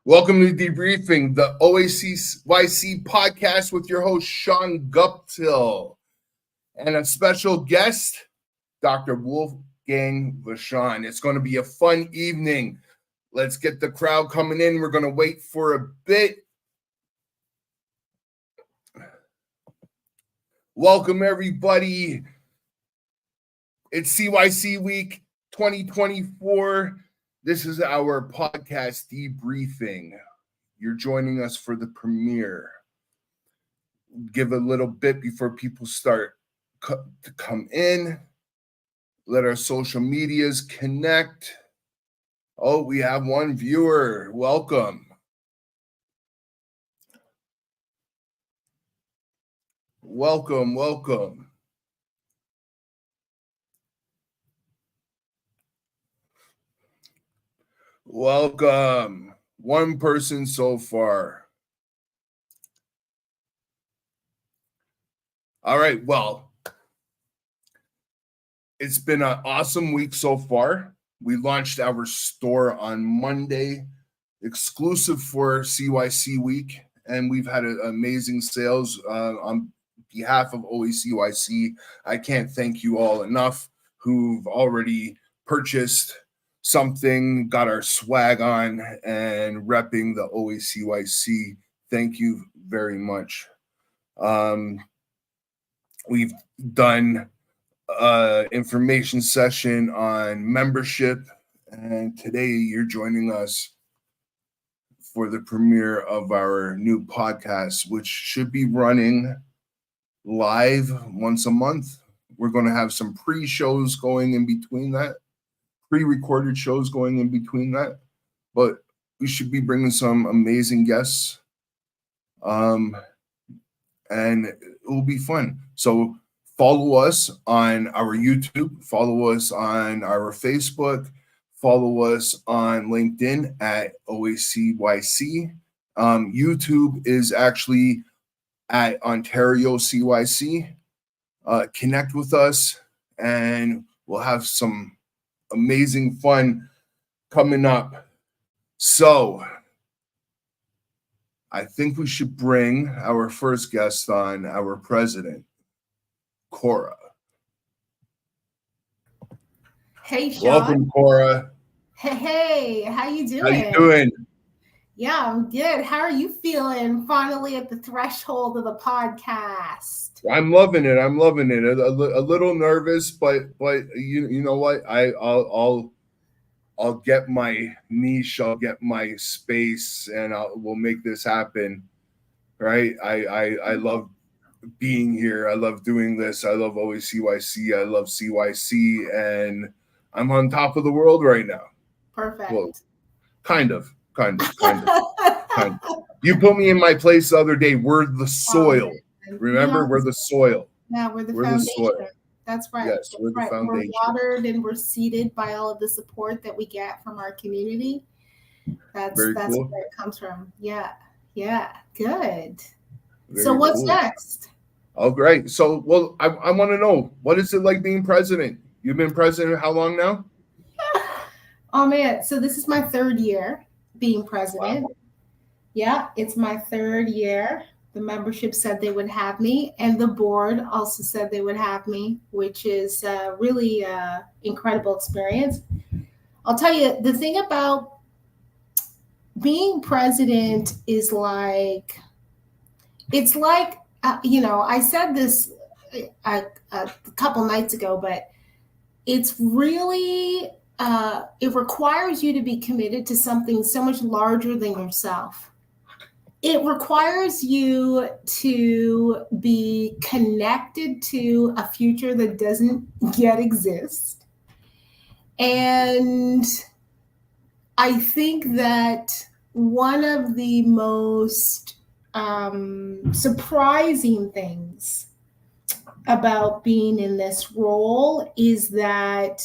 Welcome to Debriefing the OACYC podcast with your host, Sean Guptill, and a special guest, Dr. Wolfgang Vachon. It's going to be a fun evening. Let's get the crowd coming in. We're going to wait for a bit. Welcome, everybody. It's CYC Week 2024. This is our podcast debriefing. You're joining us for the premiere. Give a little bit before people start to come in. Let our social medias connect. Oh, we have one viewer. Welcome. Welcome. Welcome. One person so far. All right. Well, it's been an awesome week so far. We launched our store on Monday, exclusive for CYC Week, and we've had amazing sales on behalf of OACYC. I can't thank you all enough who've already purchased something, got our swag on, and repping the OACYC. Thank you very much. We've done information session on membership, and today you're joining us for the premiere of our new podcast, which should be running live once a month. We're going to have some pre-shows going in between that, pre-recorded shows going in between that, but we should be bringing some amazing guests, and it will be fun. So follow us on our YouTube, follow us on our Facebook, follow us on LinkedIn at OACYC. YouTube is actually at Ontario CYC. Connect with us, and we'll have some amazing fun coming up. So I think we should bring our first guest on, our president, Cora. Hey, Sean. Welcome, Cora. Hey, how you doing? How you doing? Yeah, I'm good. How are you feeling finally at the threshold of the podcast? I'm loving it. A little nervous, but you know what? I'll get my niche. I'll get my space, and we'll make this happen. Right? I love being here. I love doing this. I love OACYC. I love CYC, and I'm on top of the world right now. Perfect. Well, kind of. You put me in my place the other day. We're the soil. Remember, we're the soil. Yeah, we're the foundation. That's right. Yes, we're the foundation. We're watered and we're seeded by all of the support that we get from our community. That's cool. Where it comes from. Yeah, good. So what's next? Oh, great. So, well, I want to know, what is it like being president? You've been president how long now? Oh, man. So this is my third year being president. Wow. Yeah, it's my third year. The membership said they would have me, and the board also said they would have me, which is really incredible experience. I'll tell you, the thing about being president is like, it's like, I said this a couple nights ago, but it's really, it requires you to be committed to something so much larger than yourself. It requires you to be connected to a future that doesn't yet exist. And I think that one of the most surprising things about being in this role is that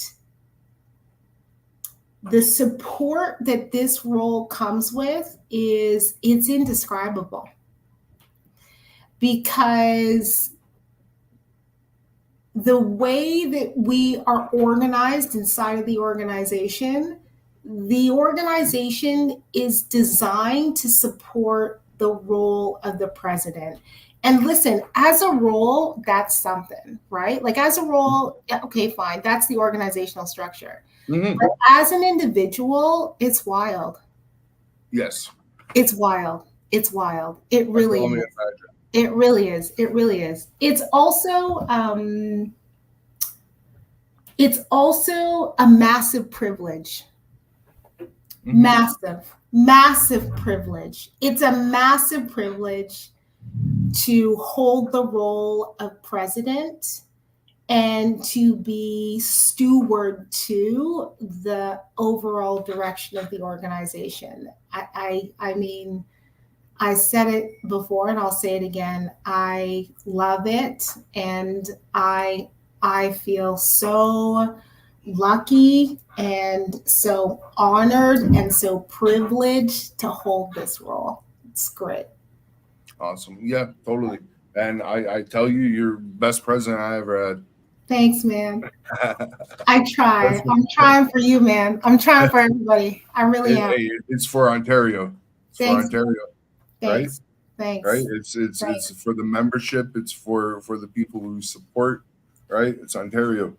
the support that this role comes with it's indescribable, because the way that we are organized inside of the organization the organization is designed to support the role of the president. And listen, as a role, that's something, right? Like as a role, okay, fine, that's the organizational structure. Mhm. But as an individual, it's wild. Yes. It's wild. It's wild. It I really can only is. imagine. It really is. It really is. It's also a massive privilege. Mhm. Massive privilege. It's a massive privilege to hold the role of president and to be steward to the overall direction of the organization. I mean, I said it before and I'll say it again. I love it, and I feel so lucky and so honored and so privileged to hold this role. It's great. Awesome. Yeah, totally. And I tell you, you're best president I ever had. Thanks, man. I try. I'm trying for you, man. I'm trying for everybody. I really am. Hey, it's for Ontario. It's for Thanks. Ontario, right? Thanks. Thanks. Right. It's for the membership. It's for the people who support. Right. It's Ontario.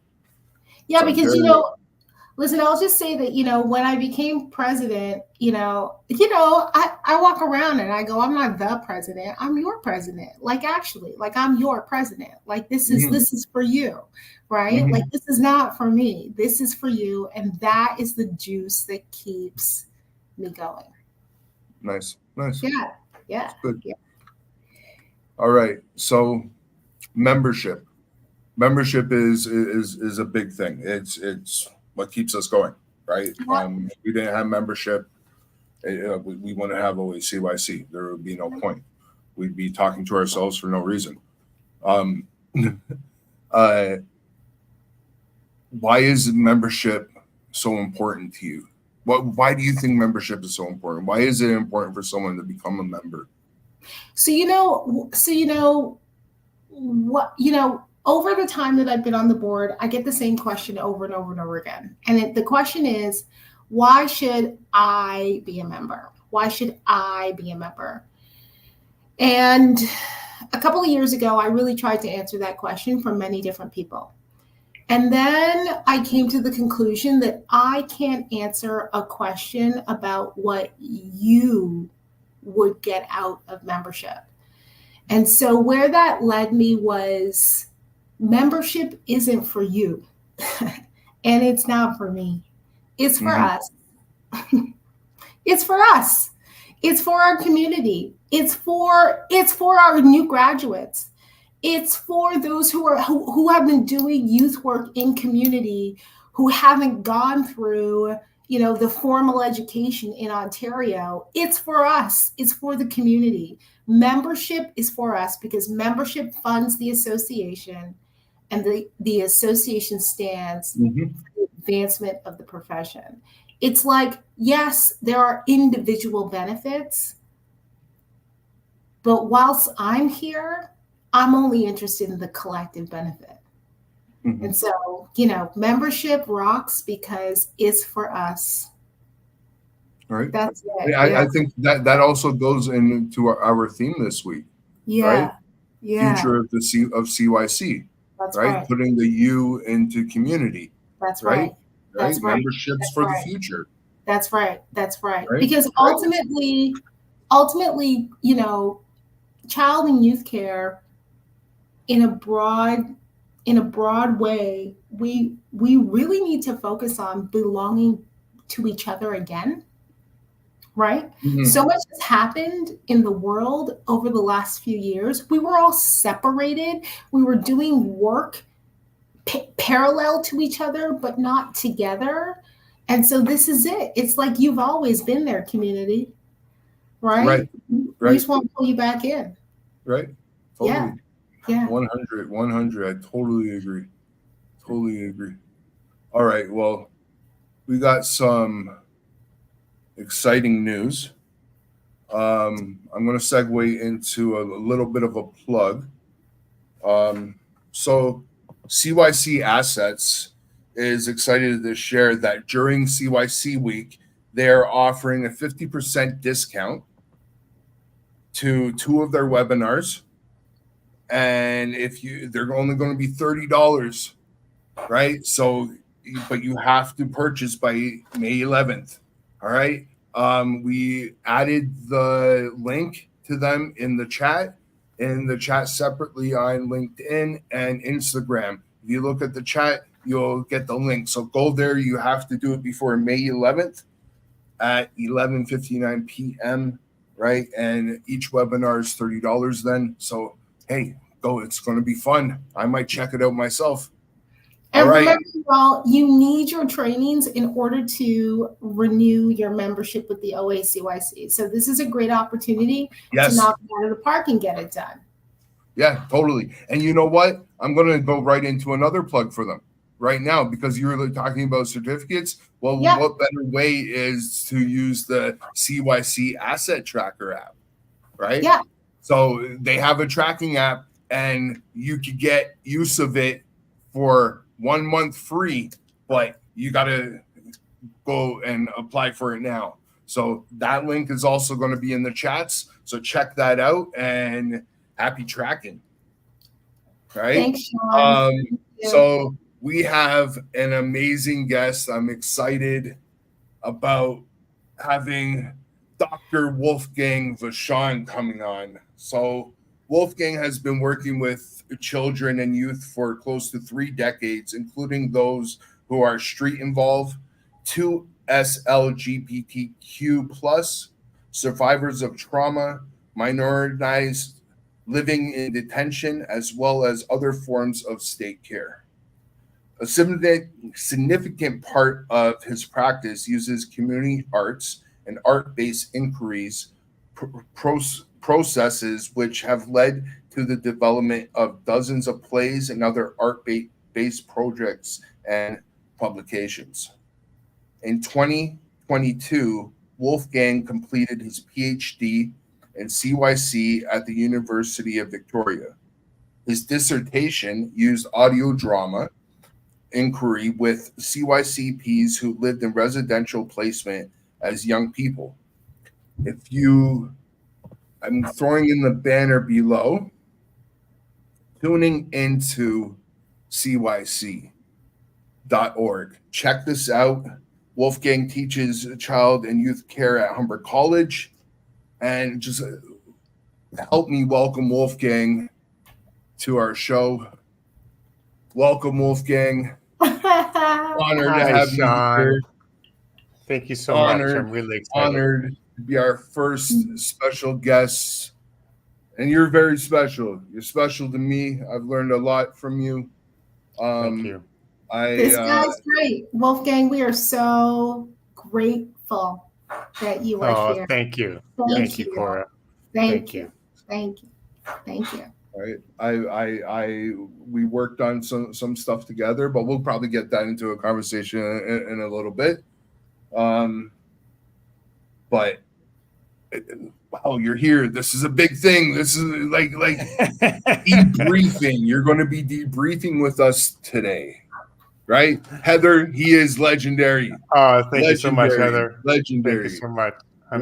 Yeah, It's because Ontario. listen, I'll just say that, when I became president, I walk around and I go, I'm not the president, I'm your president. Like actually, like I'm your president. Like this is for you, right? Like this is not for me. This is for you. And that is the juice that keeps me going. Nice. Yeah. That's good. Yeah. All right. So membership is a big thing. It's what keeps us going, right? If we didn't have membership, we wouldn't have OACYC. There would be no point. We'd be talking to ourselves for no reason. Why is membership so important to you? Why do you think membership is so important? Why is it important for someone to become a member? Over the time that I've been on the board, I get the same question over and over and over again. And the question is, why should I be a member? Why should I be a member? And a couple of years ago, I really tried to answer that question from many different people. And then I came to the conclusion that I can't answer a question about what you would get out of membership. And so where that led me was membership isn't for you. And it's not for me. It's for us. It's for us. It's for our community. It's for our new graduates. It's for those who have been doing youth work in community, who haven't gone through, the formal education in Ontario. It's for us. It's for the community. Membership is for us because membership funds the association, and the association stands for the advancement of the profession. It's like, yes, there are individual benefits, but whilst I'm here, I'm only interested in the collective benefit. And so, membership rocks because it's for us. Right. That's it. I think that also goes into our theme this week. Yeah. Right? Yeah. Future of CYC. That's right? Putting the U into community. That's right. That's right. Memberships for the future. That's right. Because ultimately, child and youth care in a broad way, we really need to focus on belonging to each other again. Right? So much has happened in the world over the last few years. We were all separated. We were doing work parallel to each other, but not together. And so this is it. It's like you've always been there, community. Right? We just want to pull you back in. Right. Totally. Yeah. 100. I totally agree. All right. Well, we got some exciting news. I'm going to segue into a little bit of a plug. So CYC Assets is excited to share that during CYC week, they're offering a 50% discount to 2 of their webinars. And they're only going to be $30, right? So, but you have to purchase by May 11th. All right. We added the link to them in the chat separately on LinkedIn and Instagram. If you look at the chat, you'll get the link. So go there. You have to do it before May 11th at 11:59 p.m. Right. And each webinar is $30 then. So, hey, go. It's going to be fun. I might check it out myself. And remember, y'all, you need your trainings in order to renew your membership with the OACYC. So this is a great opportunity to knock it out of the park and get it done. Yeah, totally. And you know what? I'm going to go right into another plug for them right now, because you were talking about certificates. Well, what better way is to use the CYC Asset Tracker app, right? Yeah. So they have a tracking app, and you could get use of it for 1 month free, but you got to go and apply for it now. So that link is also going to be in the chats. So check that out, and happy tracking. Right. Thanks, Sean. So we have an amazing guest. I'm excited about having Dr. Wolfgang Vachon coming on. So Wolfgang has been working with children and youth for close to 3 decades, including those who are street involved, 2 SLGBTQ plus, survivors of trauma, minoritized, living in detention, as well as other forms of state care. A significant part of his practice uses community arts and art-based inquiries processes, which have led to the development of dozens of plays and other art-based projects and publications. In 2022, Wolfgang completed his PhD in CYC at the University of Victoria. His dissertation used audio drama inquiry with CYCPs who lived in residential placement as young people. I'm throwing in the banner below, tuning into CYC.org. Check this out. Wolfgang teaches child and youth care at Humber College. And just help me welcome Wolfgang to our show. Welcome, Wolfgang. Honored to have you here. Thank you so much. I'm really excited. Honored to be our first special guest. And you're very special. You're special to me. I've learned a lot from you. Thank you. This guy's great. Wolfgang, we are so grateful that you are here. Thank you. Thank you, Cora. Thank you. Thank you. Thank you. All right. We worked on some stuff together, but we'll probably get that into a conversation in a little bit. But wow, you're here. This is a big thing. This is like debriefing. You're going to be debriefing with us today. Right, Heather, he is legendary. Thank you so much, Heather. Legendary. Thank you so much. I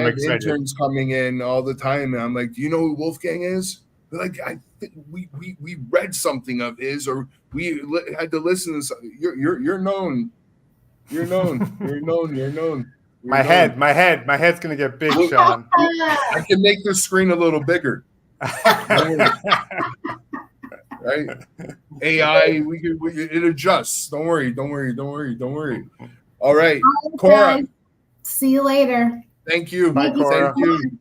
have interns coming in all the time, and I'm like, "Do you know who Wolfgang is?" They're like, "I think we read something of his, or we had to listen to something." You're known. You're known. You're known. You're known. My head's gonna get big, Sean. I can make the screen a little bigger. Right? AI, it adjusts. Don't worry. All right, Cora. See you later. Thank you. Bye, Cora. Thank you.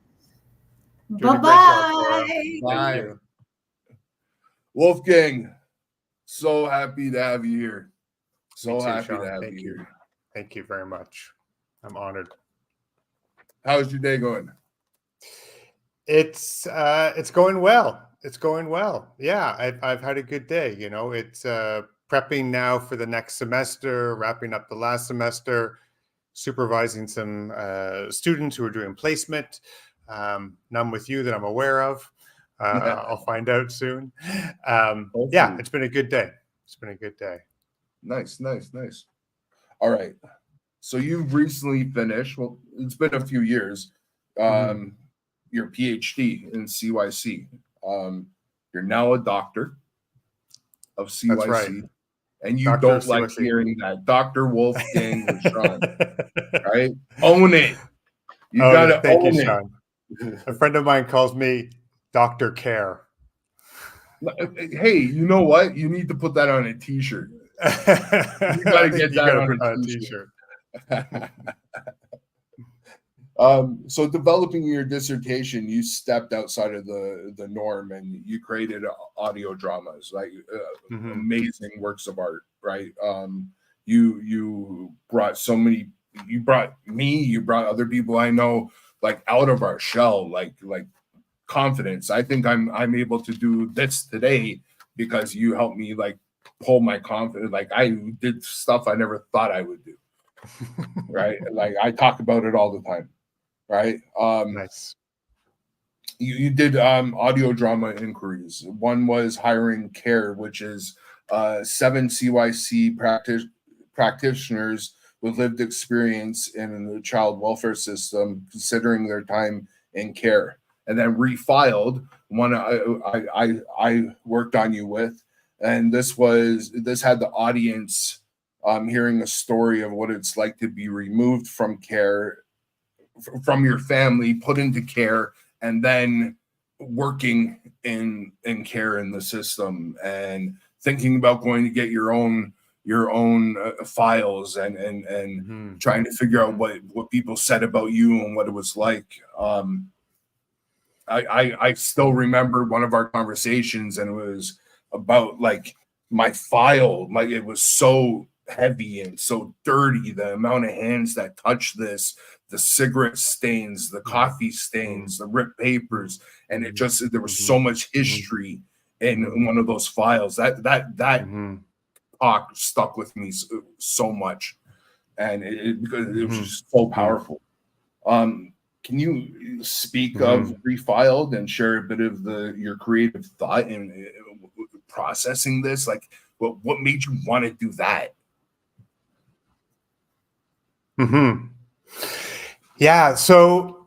Bye-bye. Bye. Wolfgang, so happy to have you here. So happy to have you here. Thank you very much. I'm honored. How's your day going? It's going well. It's going well. Yeah, I've had a good day. You know, it's prepping now for the next semester, wrapping up the last semester, supervising some students who are doing placement. None with you that I'm aware of. I'll find out soon. Yeah, it's been a good day. It's been a good day. Nice. All right. So you've recently finished, well, it's been a few years, your PhD in CYC. You're now a doctor of CYC. That's right. And you Doctor don't of like CYC. hearing that. Dr. Wolfgang Rashawn, right? Own it. You Oh, gotta thank you, own Sean. A friend of mine calls me Dr. Care. it. Hey, you know what? You need to put that on a t-shirt. You gotta get that on a t-shirt. So developing your dissertation, you stepped outside of the norm and you created audio dramas, like amazing works of art, right? You brought so many, you brought me, you brought other people I know, like out of our shell, like confidence. I think I'm able to do this today because you helped me like pull my confidence. Like I did stuff I never thought I would do, right? Like I talk about it all the time. Right. Nice. You did audio drama inquiries. One was hiring care, which is 7 CYC practitioners with lived experience in the child welfare system, considering their time in care, and then refiled one I worked on you with, and this had the audience hearing a story of what it's like to be removed from care, from your family, put into care, and then working in care in the system and thinking about going to get your own files and trying to figure out what people said about you and what it was like. I still remember one of our conversations, and it was about like my file, like it was so heavy and so dirty, the amount of hands that touched this, the cigarette stains, the coffee stains, the ripped papers, and it just, there was so much history in one of those files that talk stuck with me so much, and because it was just so powerful. Can you speak of Refiled and share a bit of your creative thought in processing this? Like, what made you want to do that? Yeah, so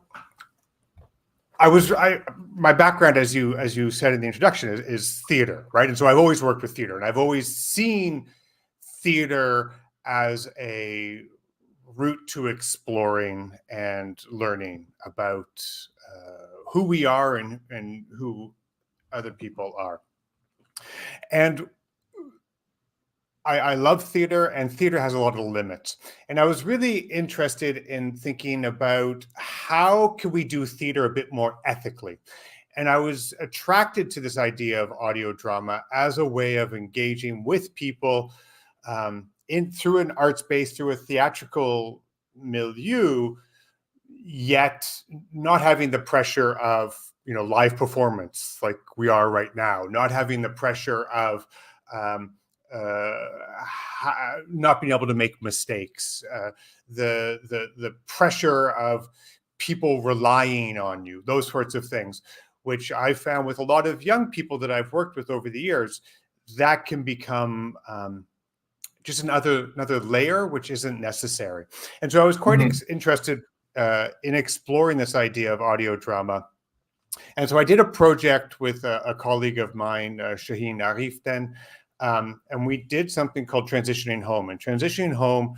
my background, as you said in the introduction, is theater, right? And so I've always worked with theater, and I've always seen theater as a route to exploring and learning about who we are and who other people are. And I love theater, and theater has a lot of limits. And I was really interested in thinking about how can we do theater a bit more ethically. And I was attracted to this idea of audio drama as a way of engaging with people through an art space, through a theatrical milieu, yet not having the pressure of live performance like we are right now, not having the pressure of not being able to make mistakes, the pressure of people relying on you, those sorts of things, which I've found with a lot of young people that I've worked with over the years, that can become just another layer which isn't necessary. And so I was quite interested in exploring this idea of audio drama. And so I did a project with a colleague of mine, Shaheen Arif, then, and we did something called Transitioning Home. And Transitioning Home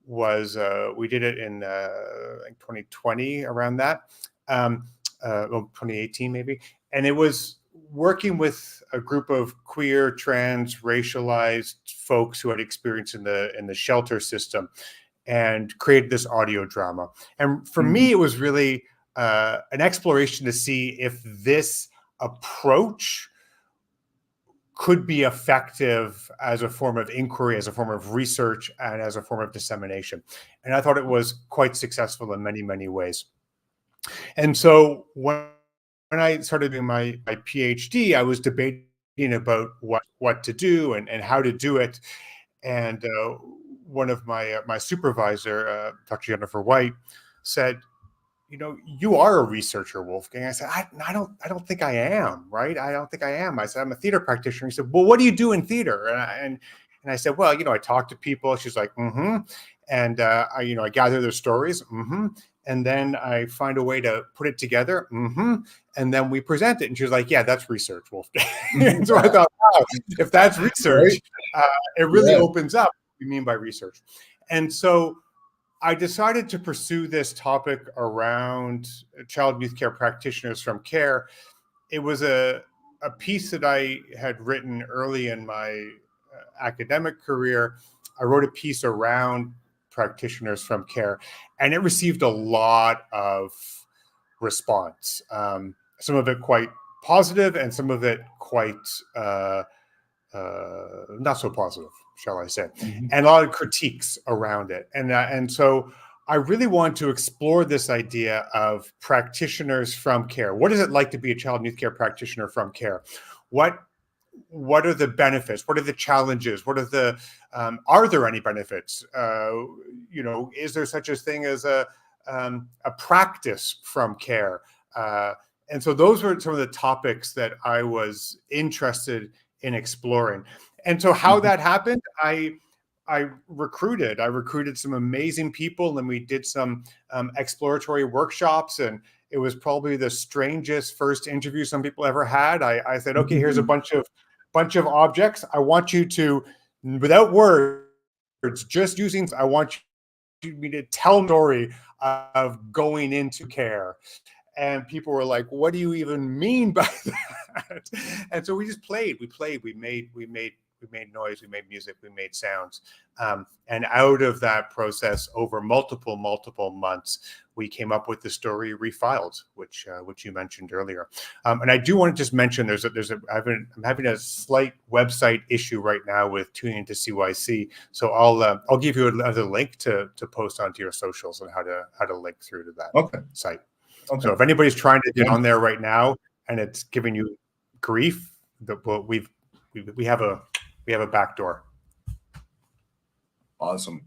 was, we did it in 2020, around that, 2018 maybe. And it was working with a group of queer, trans, racialized folks who had experience in the shelter system, and created this audio drama. And for me, it was really an exploration to see if this approach could be effective as a form of inquiry, as a form of research, and as a form of dissemination. And I thought it was quite successful in many, many ways. And so when I started doing my PhD, I was debating about what to do and how to do it. And one of my supervisor, Dr. Jennifer White, said, you are a researcher, Wolfgang. I said, I don't think I am, right? I don't think I am. I said, I'm a theater practitioner. He said, well, what do you do in theater? And I said, well, I talk to people. She's like, And I gather their stories, and then I find a way to put it together, and then we present it. And she was like, "Yeah, that's research, Wolf." So I thought, wow, if that's research, it really opens up what we mean by research. And so I decided to pursue this topic around child and youth care practitioners from CARE. It was a piece that I had written early in my academic career. I wrote a piece around practitioners from CARE, and it received a lot of response. Some of it quite positive, and some of it quite not so positive, shall I say, and a lot of critiques around it. And so I really want to explore this idea of practitioners from CARE. What is it like to be a child and youth care practitioner from CARE? What are the benefits? What are the challenges? What are the are there any benefits? Is there such a thing as a practice from CARE? And so those were some of the topics that I was interested in exploring. And so how that happened, I recruited some amazing people, and we did some exploratory workshops, and it was probably the strangest first interview some people ever had. I said, okay, here's a bunch of objects. I want you to, without words, just using, I want me to tell a story of going into CARE. And people were like, what do you even mean by that? And so we just played, we made noise, we made music, we made sounds. And out of that process, over multiple months, we came up with the story Refiled, which you mentioned earlier. And I do want to just mention I'm having a slight website issue right now with tuning into CYC. So I'll give you another link to post onto your socials and how to link through to that site. Okay. So if anybody's trying to get on there right now and it's giving you grief, we have a back door. Awesome.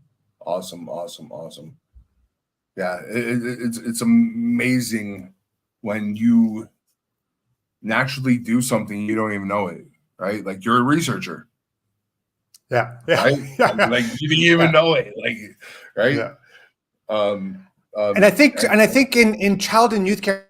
Yeah, it's amazing when you naturally do something you don't even know it, right? Like you're a researcher. Yeah. Right? Like you didn't even know it, like, right? Yeah. And I think in child and youth care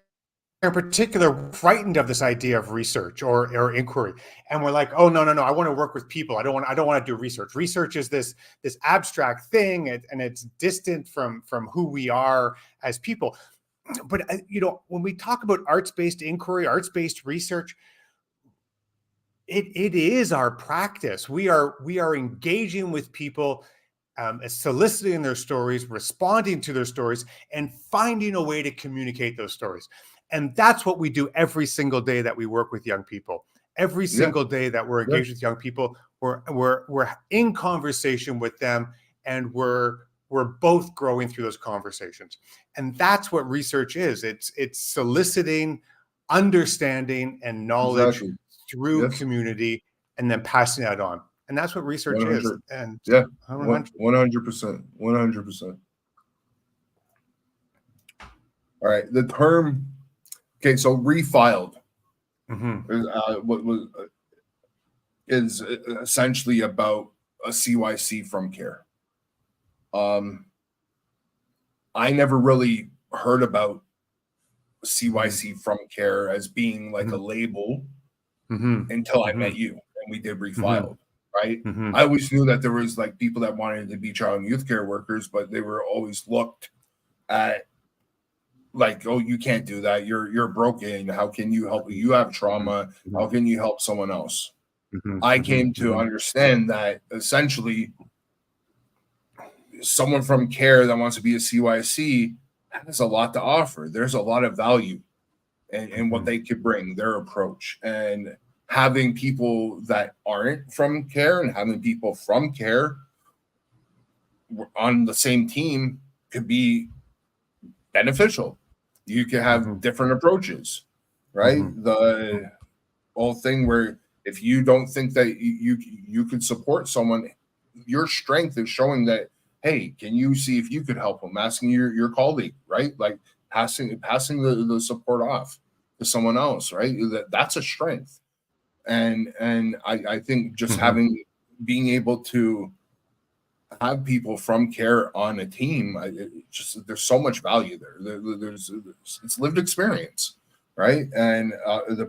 in particular, frightened of this idea of research or inquiry, and we're like, oh no, I want to work with people. I don't want to do research. Research is this abstract thing, and it's distant from who we are as people. But when we talk about arts-based inquiry, arts-based research, it is our practice. We are engaging with people, soliciting their stories, responding to their stories, and finding a way to communicate those stories. And that's what we do every single day that we work with young people. Every single day that we're engaged with young people, we're in conversation with them, and we're both growing through those conversations. And that's what research is. It's soliciting understanding and knowledge through community, and then passing that on. And that's what research 100. Is. And 100%. All right, the term. Okay, so Refiled is essentially about a CYC from CARE. I never really heard about CYC from CARE as being like a label until I met you and we did Refiled, right? I always knew that there was like people that wanted to be child and youth care workers, but they were always looked at like, oh, you can't do that. You're broken. How can you help? You have trauma. How can you help someone else? I came to understand that essentially someone from CARE that wants to be a CYC has a lot to offer. There's a lot of value in what they could bring, their approach. And having people that aren't from CARE and having people from CARE on the same team could be beneficial. You can have different approaches, right? The whole thing where if you don't think that you could support someone, your strength is showing that, hey, can you see if you could help them? Asking your colleague, right? Like passing the support off to someone else, right? That's a strength. And I think just being able to have people from care on a team, there's so much value there. There's it's lived experience, right? And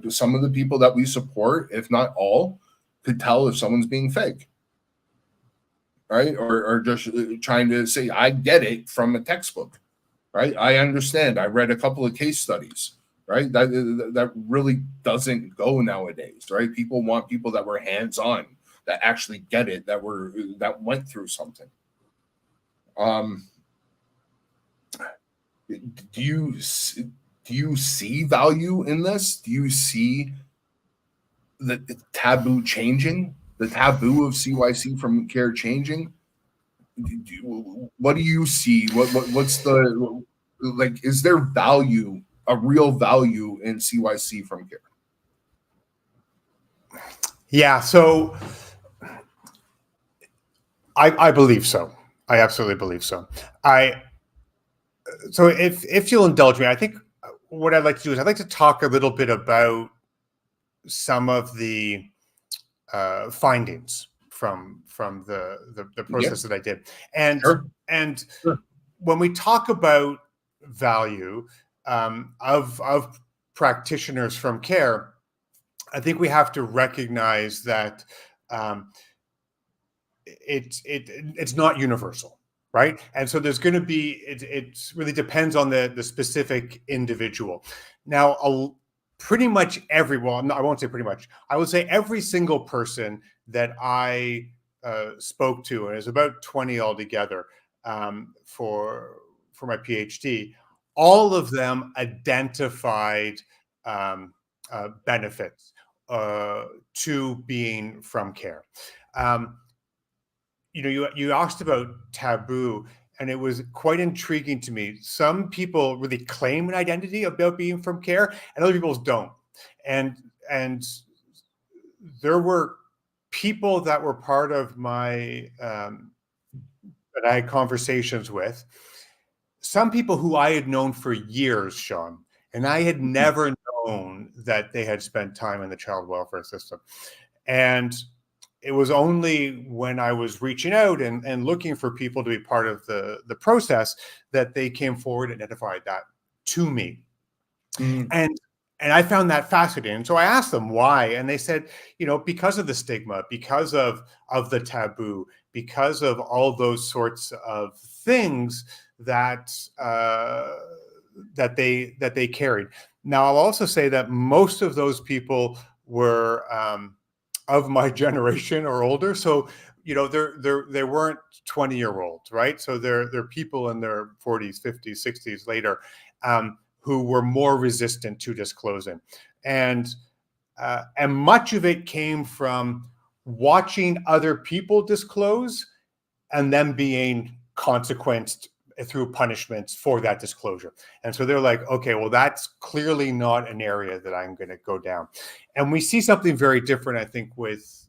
some of the people that we support, if not all, could tell if someone's being fake, right? Or just trying to say, I get it from a textbook, right? I understand. I read a couple of case studies, right? That really doesn't go nowadays, right? People want people that were hands-on, that actually get it, that went through something. Do you see value in this? Do you see the taboo changing? The taboo of CYC from care changing? What do you see? What's the, like? Is there value, a real value in CYC from care? Yeah. So I believe so. I absolutely believe so. So if you'll indulge me, I think what I'd like to do is I'd like to talk a little bit about some of the findings from the process that I did, and Sure. Sure. When we talk about value of practitioners from care, I think we have to recognize that it's not universal, right? And so there's going to be, it really depends on the specific individual. Now, pretty much everyone, I won't say pretty much, I would say every single person that I spoke to, and there's about 20 altogether for my PhD, all of them identified benefits to being from care. You asked about taboo, and it was quite intriguing to me. Some people really claim an identity about being from care, and other people don't. And there were people that were part of my that I had conversations with. Some people who I had known for years, Sean, and I had never known that they had spent time in the child welfare system. And it was only when I was reaching out and looking for people to be part of the process that they came forward and identified that to me. Mm. And I found that fascinating. So I asked them why, and they said, because of the stigma, because of the taboo, because of all those sorts of things that they carried. Now, I'll also say that most of those people were of my generation or older. So, they weren't 20-year-olds, right? So they're people in their 40s, 50s, 60s later who were more resistant to disclosing. And much of it came from watching other people disclose and them being consequenced through punishments for that disclosure. And so they're like, okay, well, that's clearly not an area that I'm going to go down. And we see something very different, I think, with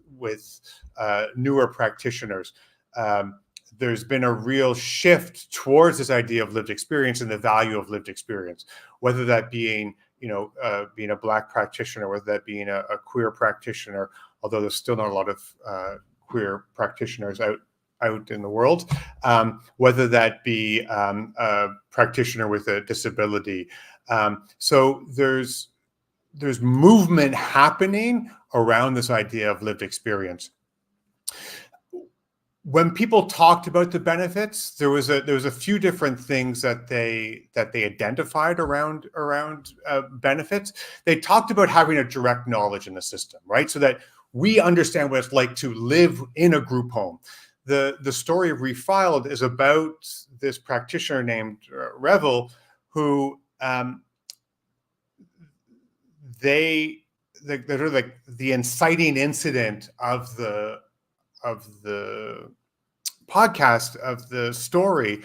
newer practitioners. There's been a real shift towards this idea of lived experience and the value of lived experience, whether that being, being a Black practitioner, whether that being a queer practitioner, although there's still not a lot of queer practitioners out in the world, whether that be a practitioner with a disability. So there's movement happening around this idea of lived experience. When people talked about the benefits, there was a few different things that they identified around benefits. They talked about having a direct knowledge in the system, right? So that we understand what it's like to live in a group home. The story of Refiled is about this practitioner named Revel, who the inciting incident of the podcast, of the story,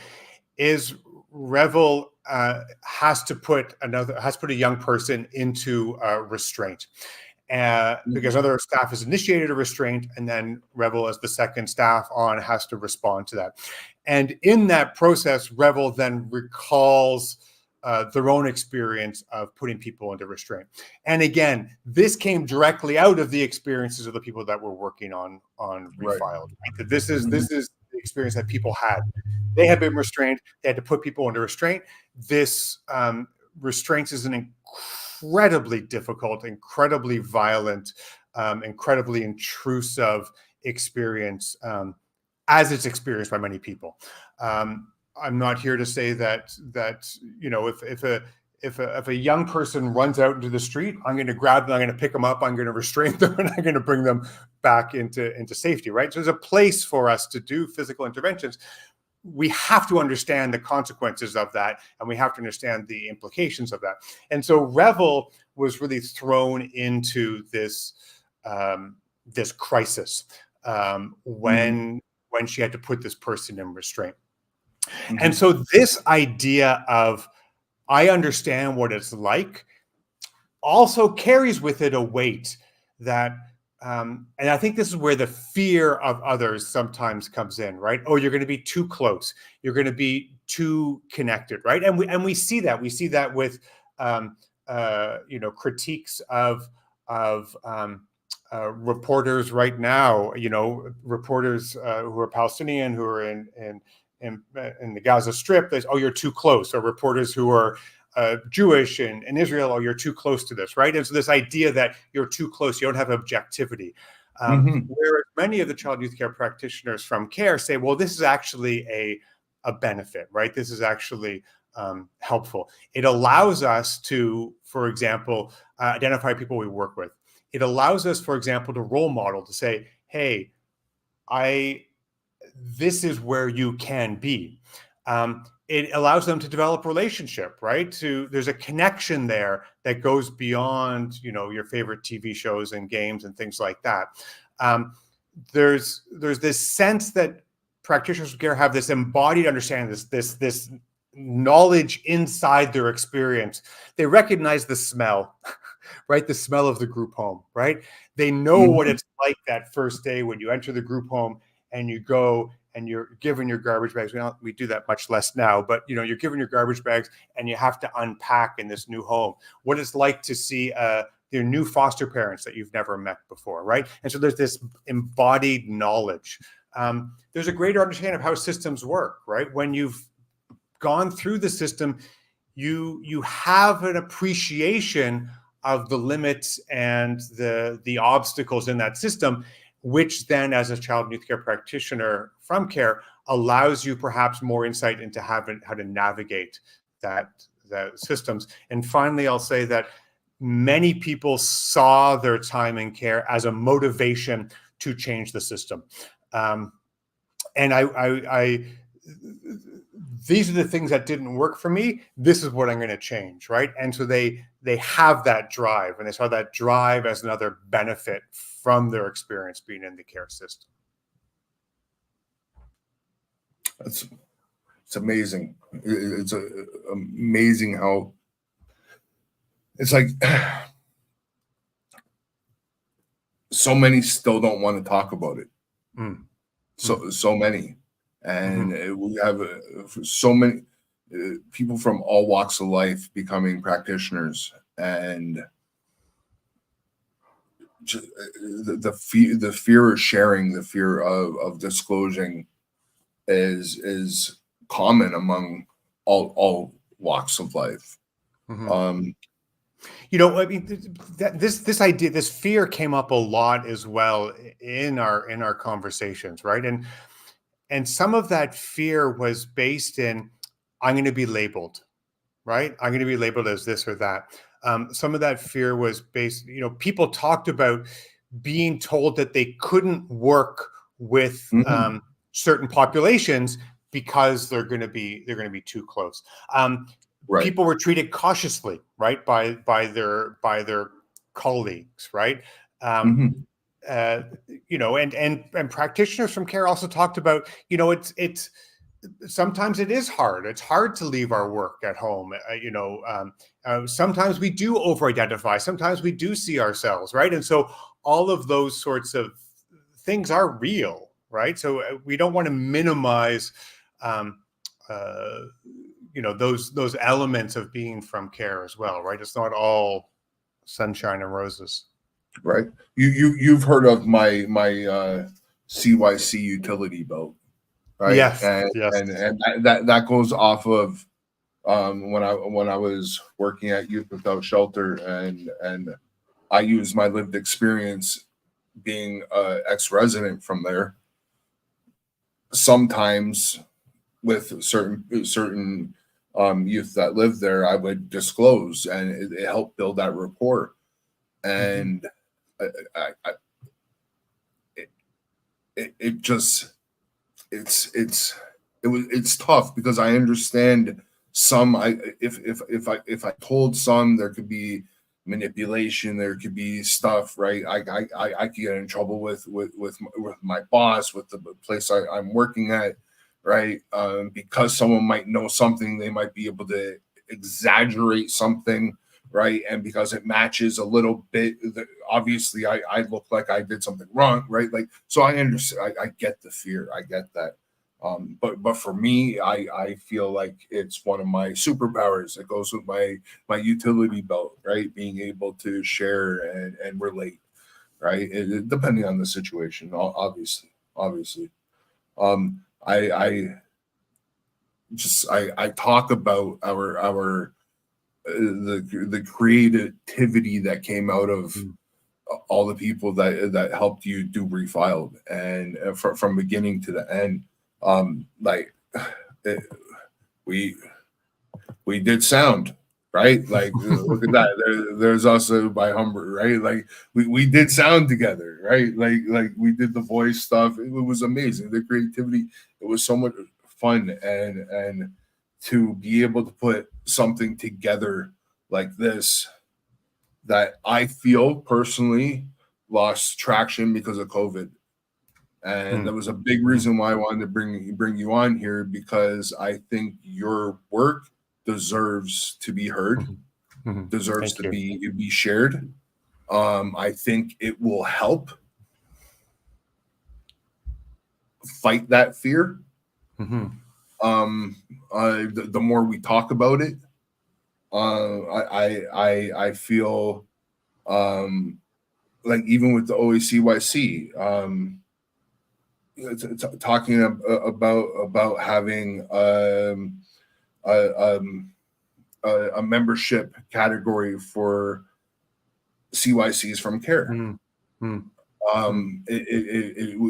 is Revel has to put a young person into restraint. Because other staff has initiated a restraint, and then Revel, as the second staff on, has to respond to that. And in that process, Revel then recalls their own experience of putting people into restraint. And again, this came directly out of the experiences of the people that were working on Refiled. Right? This is the experience that people had. They had been restrained. They had to put people under restraint. This restraints is an incredibly difficult, incredibly violent, incredibly intrusive experience, as it's experienced by many people. I'm not here to say that if a young person runs out into the street, I'm going to grab them, I'm going to pick them up, I'm going to restrain them, and I'm going to bring them back into safety, right? So there's a place for us to do physical interventions. We have to understand the consequences of that, and we have to understand the implications of that. And so Revel was really thrown into this this crisis when she had to put this person in restraint. And so this idea of, I understand what it's like, also carries with it a weight that, and I think this is where the fear of others sometimes comes in, right? Oh, you're going to be too close. You're going to be too connected, right? And we see that. We see that with, critiques of reporters right now. Reporters who are Palestinian, who are in the Gaza Strip. Oh, you're too close. Or reporters who are Jewish in Israel, you're too close to this, right? And so this idea that you're too close, you don't have objectivity. Whereas many of the child youth care practitioners from CARE say, well, this is actually a benefit, right? This is actually helpful. It allows us to, for example, identify people we work with. It allows us, for example, to role model, to say, hey, this is where you can be. It allows them to develop relationship, right? There's a connection there that goes beyond, your favorite TV shows and games and things like that. There's this sense that practitioners of care have this embodied understanding, this knowledge inside their experience. They recognize the smell, right? The smell of the group home, right? They know what it's like that first day when you enter the group home and you go and you're given your garbage bags. We do that much less now, but you're given your garbage bags and you have to unpack in this new home. What it's like to see your new foster parents that you've never met before, right? And so there's this embodied knowledge. There's a greater understanding of how systems work, right? When you've gone through the system, you have an appreciation of the limits and the obstacles in that system, which then, as a child and youth care practitioner from CARE, allows you perhaps more insight into how to navigate the systems. And finally, I'll say that many people saw their time in CARE as a motivation to change the system. And these are the things that didn't work for me. This is what I'm going to change, right? And so they have that drive, and they saw that drive as another benefit from their experience being in the care system. It's amazing. It's amazing how it's like so many still don't want to talk about it. So many. And we have so many people from all walks of life becoming practitioners, and the fear of sharing, the fear of disclosing is common among all walks of life. This idea, this fear came up a lot as well in our conversations, right? And some of that fear was based in, I'm going to be labeled, right? I'm going to be labeled as this or that. Some of that fear was based, people talked about being told that they couldn't work with certain populations because they're going to be too close. Right. People were treated cautiously, right, by their colleagues, right? And practitioners from CARE also talked about, it's sometimes it is hard. It's hard to leave our work at home. Sometimes we do over-identify. Sometimes we do see ourselves, right? And so all of those sorts of things are real, right? So we don't want to minimize, those elements of being from CARE as well, right? It's not all sunshine and roses. Right. You've heard of my CYC utility belt. right? Yes, And yes. that goes off of when I was working at Youth Without Shelter, and I used my lived experience being a ex-resident from there. Sometimes with certain youth that live there, I would disclose, and it helped build that rapport. And it just it's tough because I understand some. If I told some, there could be manipulation, there could be stuff, right? I could get in trouble with my boss, with the place I'm working at, right? Because someone might know something, they might be able to exaggerate something, right? And because it matches a little bit, obviously I look like I did something wrong, right? Like, so I understand, I get the fear, I get that. But for me, I feel like it's one of my superpowers. It goes with my utility belt, right? Being able to share and relate, right? Depending on the situation, obviously. I talk about our the creativity that came out of all the people that helped you do refiled, and from beginning to the end. Like we did sound, right? Like look at that. There's also by Humber, right? Like we did sound together, right? Like we did the voice stuff. It was amazing. The creativity. It was so much fun, and to be able to put something together like this that I feel personally lost traction because of COVID. And that was a big reason why I wanted to bring you on here, because I think your work deserves to be heard, deserves to be shared. I think it will help fight that fear. The more we talk about it, I feel like even with the OACYC. Talking about having a membership category for CYCs from care.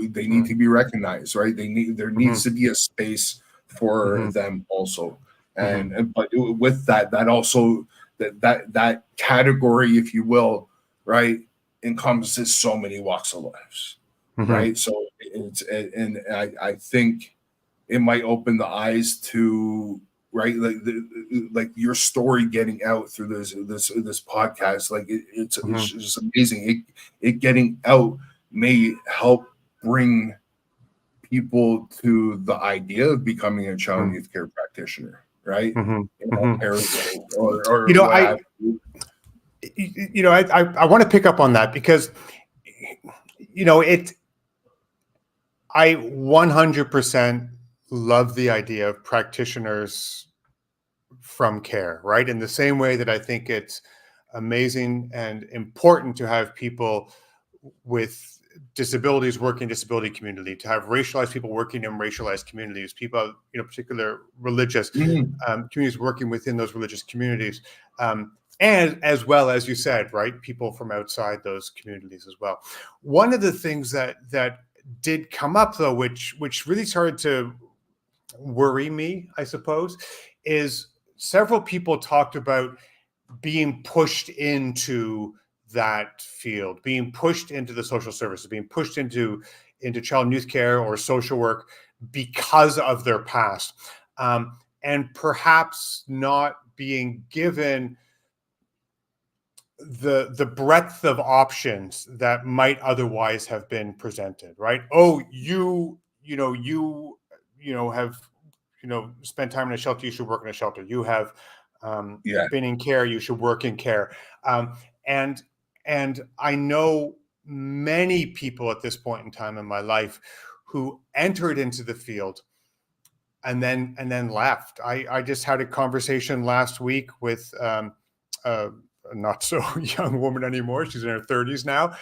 They need to be recognized, right? There needs to be a space for them also, and but with that also that category, if you will, right, encompasses so many walks of lives. Right, so I think it might open the eyes to, right, like your story getting out through this podcast. Like it's just amazing. It getting out may help bring people to the idea of becoming a child and youth care practitioner, right? Or I want to pick up on that because I 100% love the idea of practitioners from care, right? In the same way that I think it's amazing and important to have people with disabilities work in disability community, to have racialized people working in racialized communities, people, particular religious communities working within those religious communities. And as well, as you said, right, people from outside those communities as well. One of the things that did come up, though, which really started to worry me, I suppose, is several people talked about being pushed into that field, being pushed into the social services, being pushed into child and youth care or social work because of their past, and perhaps not being given the breadth of options that might otherwise have been presented, right? Oh, you have spent time in a shelter, you should work in a shelter. You have been in care, you should work in care. And I know many people at this point in time in my life who entered into the field and then left. I just had a conversation last week with a not so young woman anymore. She's in her 30s now.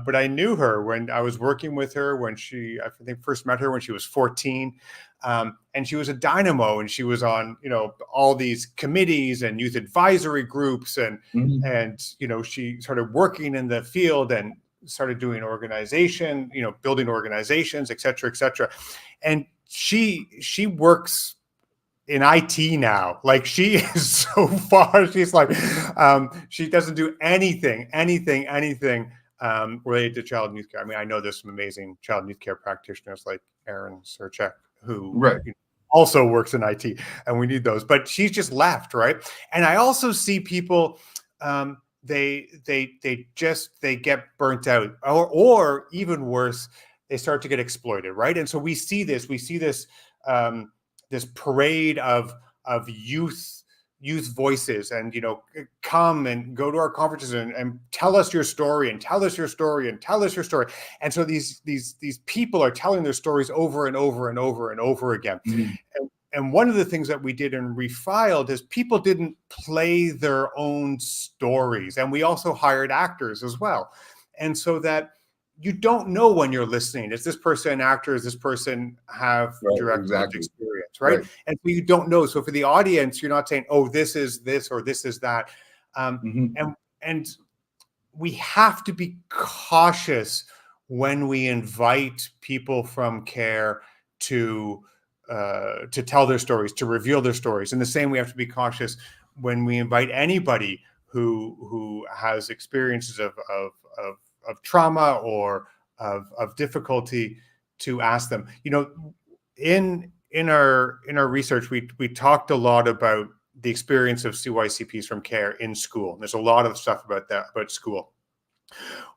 But I knew her when I was working with her when I think first met her when she was 14. And she was a dynamo, and she was on, all these committees and youth advisory groups, and she started working in the field and started doing organization, building organizations, et cetera, et cetera. And she works in IT now. Like, she is so far. She's like, she doesn't do anything related to child and youth care. I mean, I know there's some amazing child and youth care practitioners like Aaron Serchek, who also works in IT, and we need those. But she's just left, right? And I also see people, they get burnt out, or even worse, they start to get exploited, right? And so we see this this parade of youth voices, and come and go to our conferences and tell us your story, and tell us your story, and tell us your story. And so these people are telling their stories over and over and over and over again. And one of the things that we did in Refiled is people didn't play their own stories, and we also hired actors as well. And so that you don't know when you're listening, is this person an actor? Does this person have direct experience, right? And so you don't know. So for the audience, you're not saying, oh, this is this or this is that. And we have to be cautious when we invite people from care to tell their stories, to reveal their stories. In the same way, we have to be cautious when we invite anybody who has experiences of trauma or of difficulty, to ask them. In our research, we talked a lot about the experience of CYCPs from care in school. There's a lot of stuff about that, about school.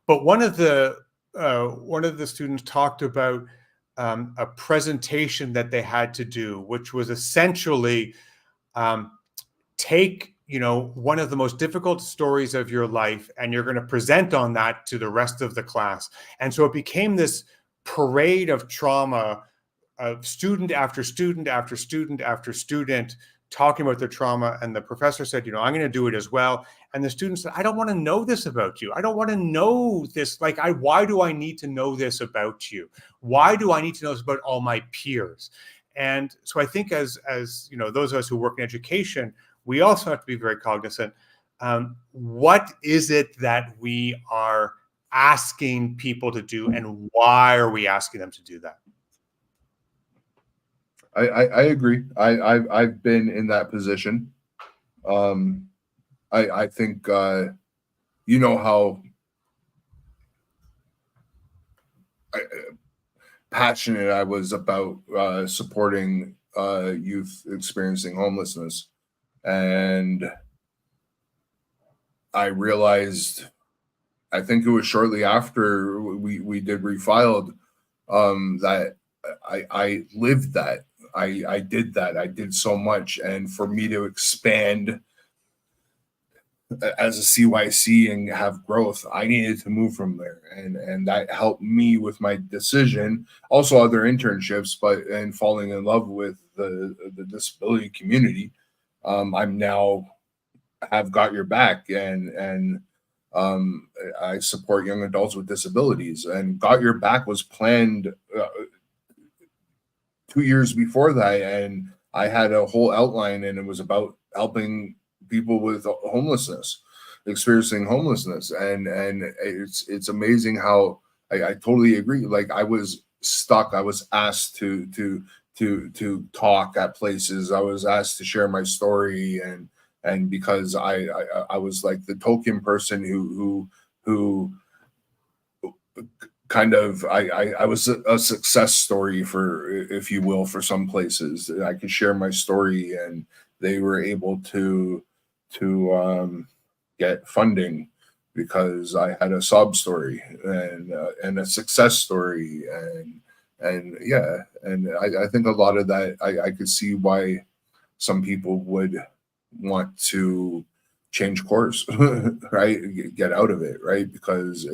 But one of the students talked about a presentation that they had to do, which was essentially take one of the most difficult stories of your life, and you're going to present on that to the rest of the class. And so it became this parade of trauma, of student after student after student after student talking about their trauma. And the professor said, I'm going to do it as well. And the student said, I don't want to know this about you. I don't want to know this. Like, why do I need to know this about you? Why do I need to know this about all my peers? And so I think as those of us who work in education, we also have to be very cognizant. What is it that we are asking people to do, and why are we asking them to do that? I agree. I've been in that position. I think how passionate I was about supporting youth experiencing homelessness. And I realized, I think it was shortly after we did Refiled, that I lived that. I did that. I did so much. And for me to expand as a CYC and have growth, I needed to move from there. And that helped me with my decision. Also other internships, and falling in love with the disability community. I'm now have got your back, and I support young adults with disabilities. And Got Your Back was planned 2 years before that, and I had a whole outline, and it was about helping people with homelessness, experiencing homelessness. And it's amazing how I totally agree. Like, I was stuck. I was asked to talk at places. I was asked to share my story, and because I was like the token person who kind of I was a success story, for, if you will, for some places. I could share my story, and they were able to get funding because I had a sob story and a success story, and I think a lot of that I could see why some people would want to change course, right? Get out of it, right? Because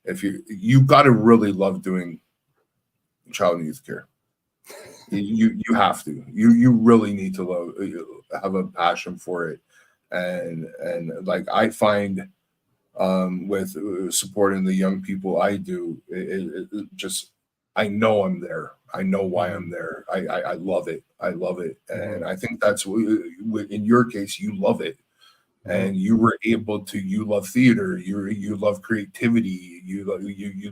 if you got to really love doing child and youth care. You have to. You really need to have a passion for it. and like I find with supporting the young people I do, it just I know I'm there. I know why I'm there. I love it. I love it, and I think that's in your case you love it, and you were able to. You love theater. You love creativity. You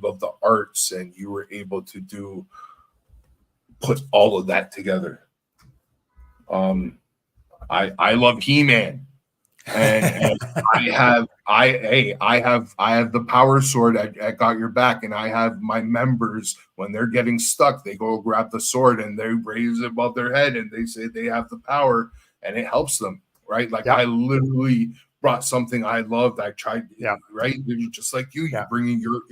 love the arts, and you were able to put all of that together. I love He-Man. And I have the power sword at Got Your Back, and I have my members when they're getting stuck, they go grab the sword and they raise it above their head and they say they have the power and it helps them, right? Like I literally brought something I loved. I tried, right? Just like you're bringing your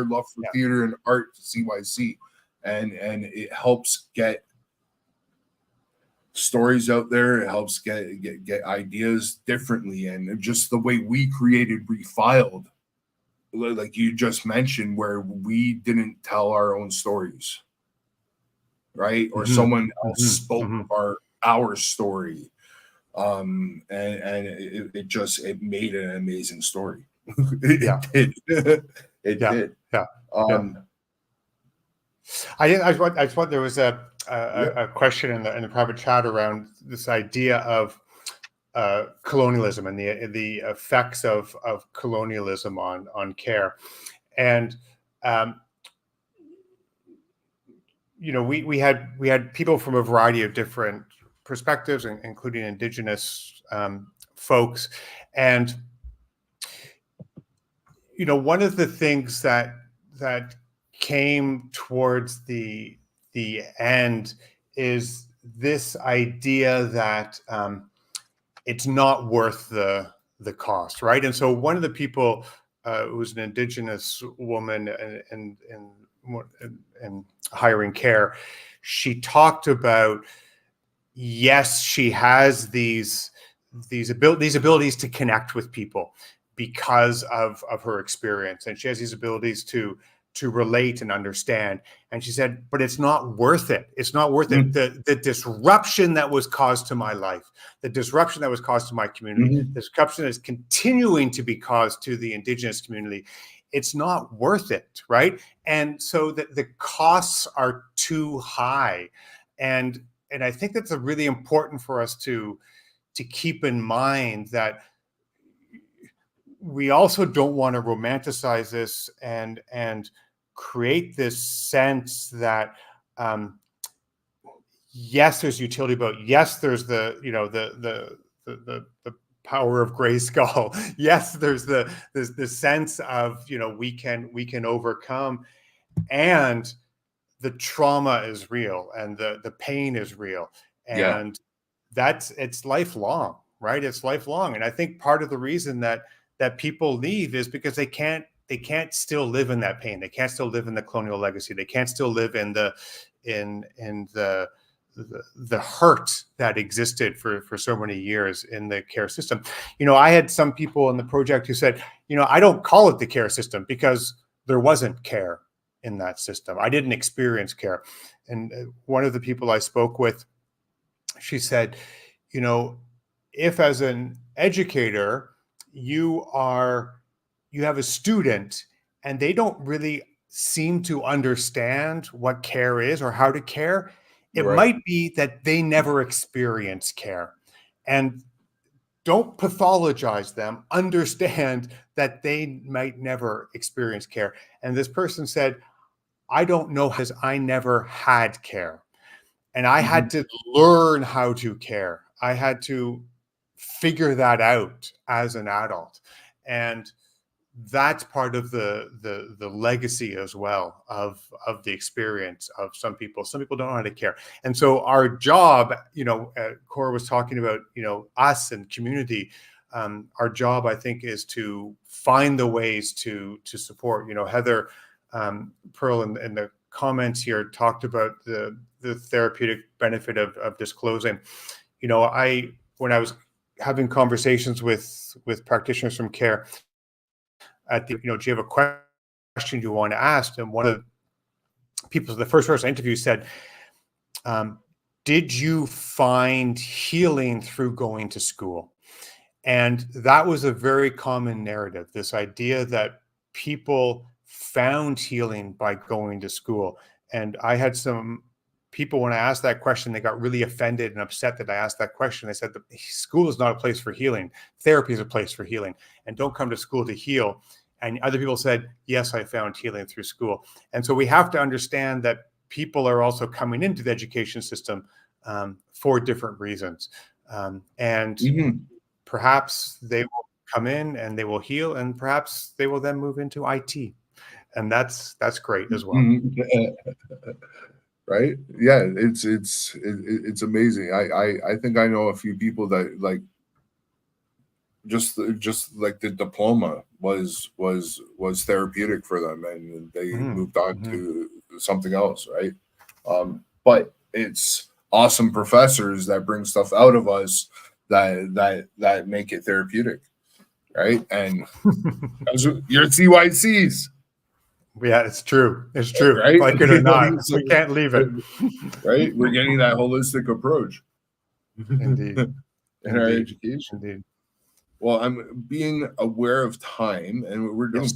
love for theater and art to CYC, and it helps get stories out there. It helps get ideas differently, and just the way we created Refiled, like you just mentioned, where we didn't tell our own stories, right? Or someone else spoke our story, and it made an amazing story. It did. I just want there was a question in the private chat around this idea of colonialism and the effects of colonialism on care, and we had people from a variety of different perspectives, including Indigenous folks, and one of the things that came towards the end is this idea that it's not worth the cost, right? And so one of the people who was an Indigenous woman and hiring care, she talked about, yes, she has these abilities to connect with people because of her experience, and she has these abilities to relate and understand. And she said, but it's not worth it. It's not worth it. The disruption that was caused to my life, the disruption that was caused to my community, the disruption that is continuing to be caused to the Indigenous community, it's not worth it, right? And so the costs are too high. And I think that's really important for us to keep in mind, that we also don't want to romanticize this and create this sense that yes, there's utility, but yes, there's the power of Grayskull. Yes, there's the sense of we can overcome, and the trauma is real, and the pain is real, and it's lifelong, right? It's lifelong. And I think part of the reason that people leave is because they can't still live in that pain. They can't still live in the colonial legacy. They can't still live in the hurt that existed for so many years in the care system. I had some people in the project who said, I don't call it the care system because there wasn't care in that system. I didn't experience care. And one of the people I spoke with, she said, if as an educator, you have a student and they don't really seem to understand what care is or how to care, it might be that they never experience care. And don't pathologize them. Understand that they might never experience care. And this person said, I don't know, because I never had care. And I had to learn how to care. I had to figure that out as an adult. And that's part of the legacy as well of the experience of some people. Some people don't know how to care. And so our job, Cora was talking about, us and community. Our job, I think, is to find the ways to support. Heather Pearl in the comments here talked about the therapeutic benefit of disclosing. When I was having conversations with practitioners from care, do you have a question you want to ask? And one of the people, the first person I interviewed, said, did you find healing through going to school? And that was a very common narrative, this idea that people found healing by going to school. And I had some people, when I asked that question, they got really offended and upset that I asked that question. They said, school is not a place for healing. Therapy is a place for healing. And don't come to school to heal. And other people said, yes, I found healing through school. And so we have to understand that people are also coming into the education system for different reasons. And perhaps they will come in and they will heal, and perhaps they will then move into IT. And that's great as well. Right? Yeah, it's amazing. I think I know a few people that like just like the diploma was therapeutic for them, and they moved on to something else, right? But it's awesome professors that bring stuff out of us that make it therapeutic, right? And your CYCs. Yeah, it's true. It's true. Right? Like it or not, we can't leave it. Right? We're getting that holistic approach. Indeed. In our education. Indeed. Well, I'm being aware of time, and we're doing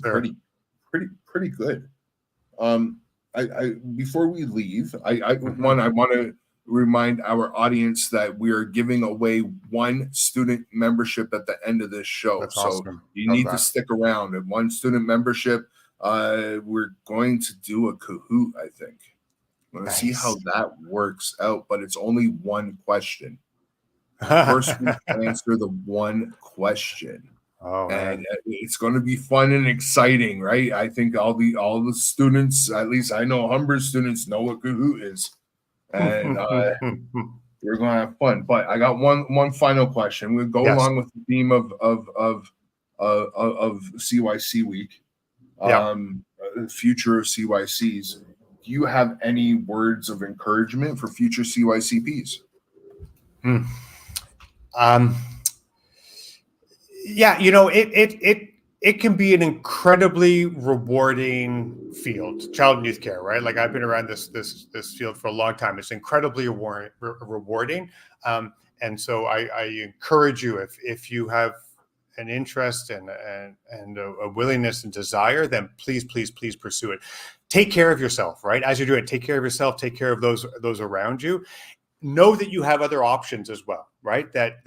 pretty good. I before we leave, I want to remind our audience that we are giving away one student membership at the end of this show. That's so awesome. You need to stick around. And one student membership, we're going to do a Kahoot, I think. I'm going to see how that works out, but it's only one question. First, we answer the one question. Oh, and man. It's going to be fun and exciting, right? I think all the students, at least I know Humber students, know what Kahoot is, and we're going to have fun. But I got one final question. We'll go along with the theme of CYC week, future of CYCs. Do you have any words of encouragement for future CYCPs? Yeah, you know, it can be an incredibly rewarding field, child and youth care, right? Like I've been around this field for a long time. It's incredibly rewarding, and so I encourage you, if you have an interest and a willingness and desire, then please pursue it. Take care of yourself, right? As you're doing it, take care of yourself. Take care of those around you. Know that you have other options as well, right? That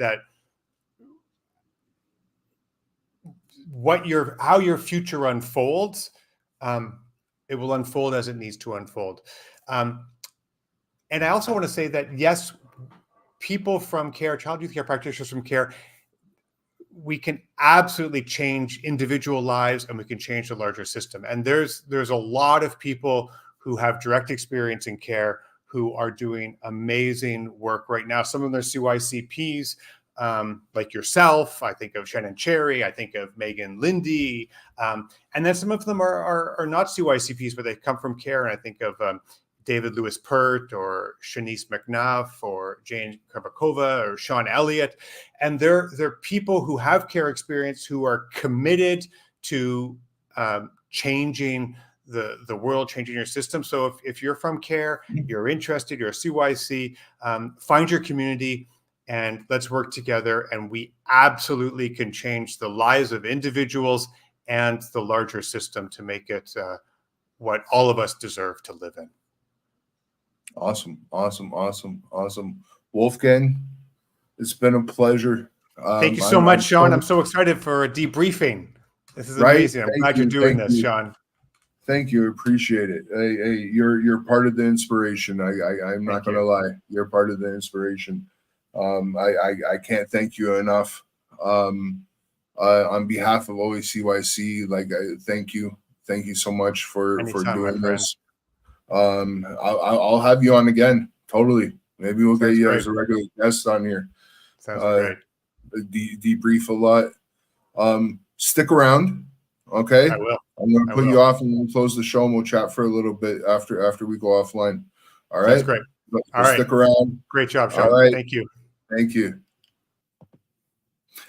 how your future unfolds, it will unfold as it needs to unfold. And I also want to say that, yes, people from care, child youth care practitioners from care, we can absolutely change individual lives, and we can change the larger system. And there's a lot of people who have direct experience in care who are doing amazing work right now. Some of them are CYCPs, like yourself. I think of Shannon Cherry. I think of Megan Lindy. And then some of them are not CYCPs, but they come from care. And I think of David Lewis Pert or Shanice McNuff or Jane Karbakova or Sean Elliott. And they're people who have care experience, who are committed to changing the world, changing your system. So if you're from care, you're interested, you're a CYC, find your community and let's work together. And we absolutely can change the lives of individuals and the larger system to make it what all of us deserve to live in. Awesome. Wolfgang, it's been a pleasure. Thank you so much, Sean. I'm so excited for a debriefing. This is amazing. I'm glad you're doing this, Sean. Thank you. Appreciate it. Hey, you're part of the inspiration. I'm not going to lie. You're part of the inspiration. I can't thank you enough. On behalf of OACYC, thank you. Thank you so much for doing this. I'll have you on again. Totally. Maybe we'll get you as a regular guest on here. Sounds great. Debrief a lot. Stick around. Okay. I will. I'm going to put you off and we'll close the show and we'll chat for a little bit after we go offline. All right. That's great. All right. Stick around. Great job, Sean. All right. Thank you. Thank you.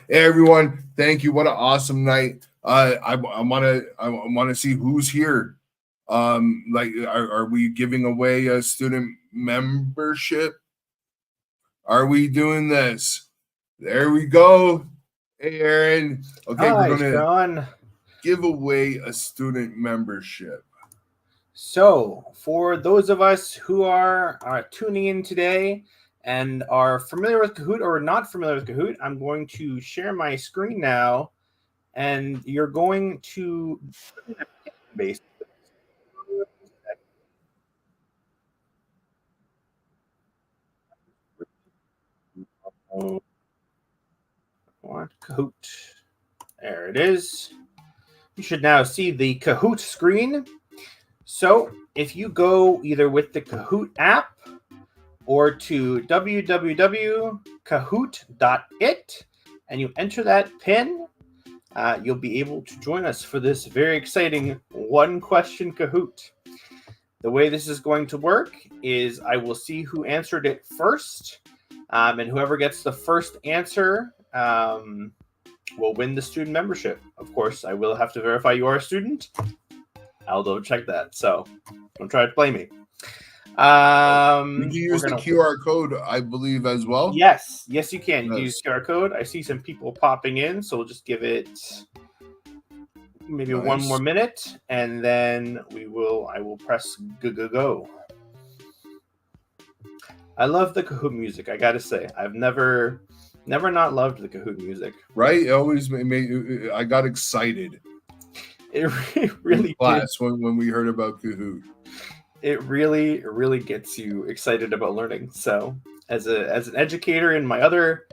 Hey everyone. Thank you. What an awesome night. I want to see who's here. Are we giving away a student membership? Are we doing this? There we go. Hey, Aaron. Okay, Hi, we're going to Sean. give away a student membership. So, for those of us who are tuning in today and are familiar with Kahoot or not familiar with Kahoot, I'm going to share my screen now, and you're going to base. What Kahoot? There it is. You should now see the Kahoot screen. So, if you go either with the Kahoot app or to www.kahoot.it and you enter that PIN, you'll be able to join us for this very exciting one-question Kahoot. The way this is going to work is I will see who answered it first, and whoever gets the first answer will win the student membership. Of course, I will have to verify you are a student. I'll double check that, so don't try to play me. You can use the QR code, I believe, as well. Yes, you can. You can use QR code. I see some people popping in, so we'll just give it maybe one more minute, and then I will press go. I love the Kahoot music. I gotta say, I've never not loved the Kahoot music. Right? It always made I got excited. It really class when we heard about Kahoot. It really gets you excited about learning. So, as an educator in my other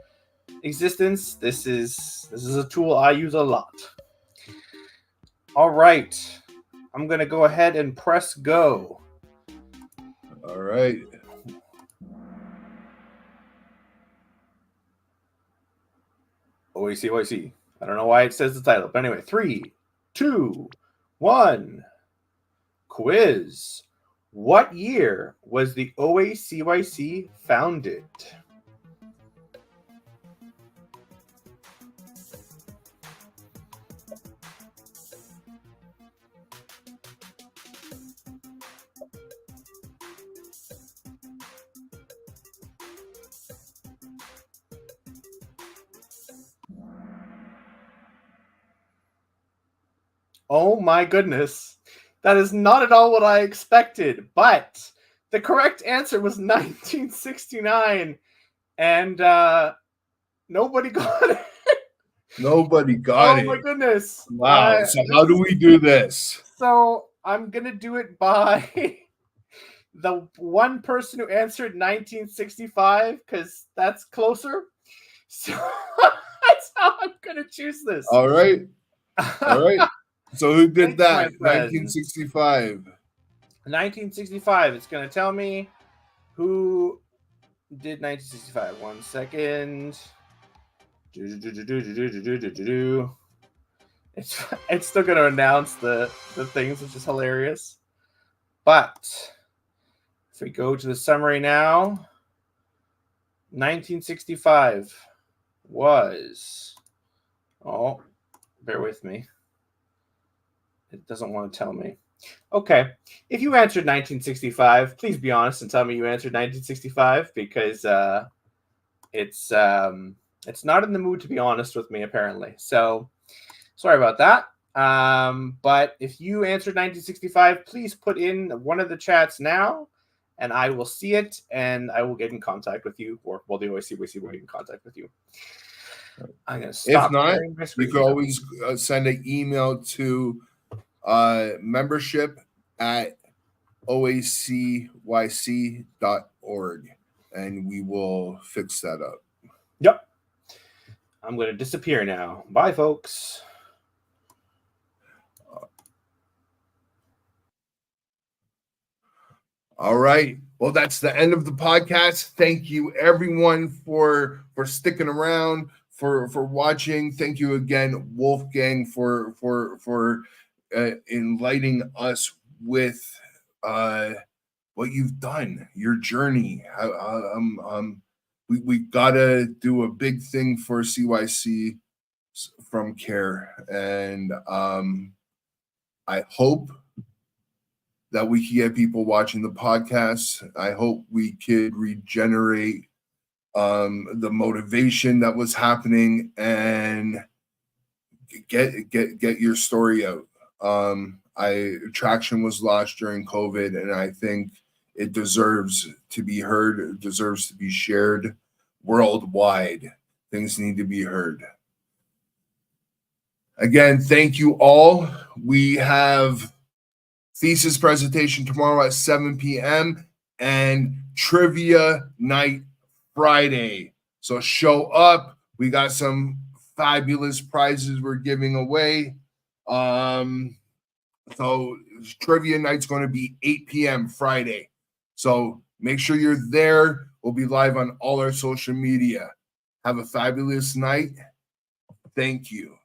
existence, this is a tool I use a lot. All right, I'm gonna go ahead and press go. All right. OACYC. I don't know why it says the title, but anyway, 3, 2, 1. Quiz. What year was the OACYC founded? Oh my goodness. That is not at all what I expected, but the correct answer was 1969, and nobody got it. Nobody got it. Oh my goodness. Wow. So how do we do this? So I'm going to do it by the one person who answered 1965, because that's closer. So that's how I'm going to choose this. All right. So who did that? 1965. 1965. It's going to tell me who did 1965. 1 second. It's still going to announce the things, which is hilarious. But if we go to the summary now, 1965 was... Oh, bear with me. It doesn't want to tell me. Okay. If you answered 1965, please be honest and tell me you answered 1965, because it's not in the mood to be honest with me, apparently. So sorry about that. But if you answered 1965, please put in one of the chats now, and I will see it, and I will get in contact with you, or the OACYC will get in contact with you. I'm going to stop. If not, you can always send an email to membership@oacyc.org, and we will fix that up. Yep. I'm going to disappear now. Bye, folks. All right. Well, that's the end of the podcast. Thank you, everyone, for sticking around, for watching. Thank you again, Wolfgang, for enlightening us with what you've done, your journey. We gotta do a big thing for CYC from CARE, and I hope that we can get people watching the podcast. I hope we could regenerate the motivation that was happening, and get your story out. Traction was lost during COVID, and I think it deserves to be heard. It deserves to be shared worldwide. Things need to be heard. Again, thank you all. We have thesis presentation tomorrow at 7 p.m. and trivia night Friday. So show up. We got some fabulous prizes we're giving away. So trivia night's going to be 8 p.m. Friday. So make sure you're there. We'll be live on all our social media. Have a fabulous night. Thank you.